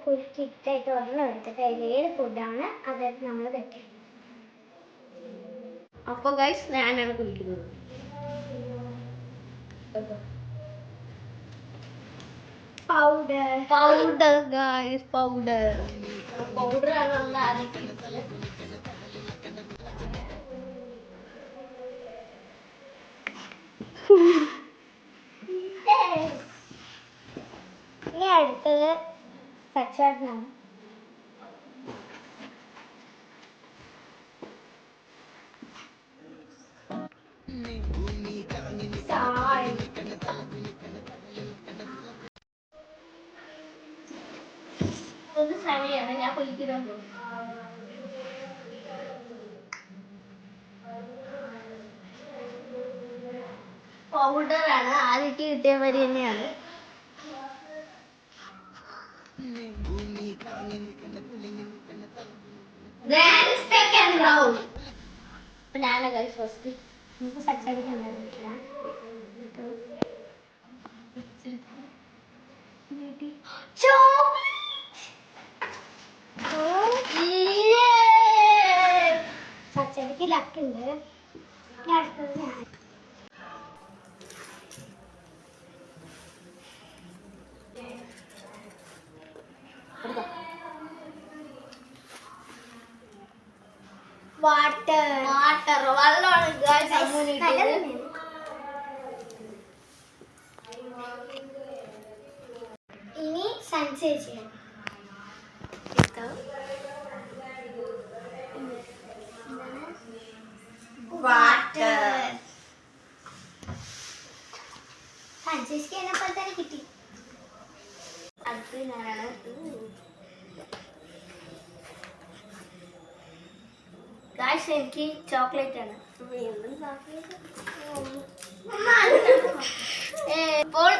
ഒരു കിറ്റായിട്ട് ഒരെണ്ണം എടുത്തിട്ട് അതിൽ ഏത് ഫുഡാണ് അതായത് നമ്മൾ വെക്കുക. അപ്പോൾ ഗൈസ് ഞാനാണ് കുളിക്കുന്നത്. പൗഡർ ഗൈസ്, പൗഡറാണ് നമ്മൾ ആദ്യം ഇടുന്നത്. ഇനി അടുത്തത് സച്ചാറിനാണ്. ഇത് സമയമാണ് ഞാൻ കുളിക്കാൻ പോകും. പൗഡറാണ് ആദ്യത്തെ കിട്ടിയ വരി തന്നെയാണ്. ഞാനാ ഗൈസ് ഫസ്റ്റ്. നമുക്ക് സച്ചാറിക്കുണ്ടാവില്ല. സച്ചാറിക്ക് ലക്കുണ്ട്. അടുത്തത് ഞാൻ. വാട്ടർ വെള്ളമാണ് ഗൈസ്. ഇനി സൺസെറ്റ് ചെയ്യാം. വാട്ടർ സൺസെറ്റ് ചെയ്യുന്നപ്പോൾ തന്നെ കിട്ടി. അടുത്ത് ഞാനാണ്. ഗൈസ് എനിക്ക് ചോക്ലേറ്റ് ആണ്. ഇപ്പോൾ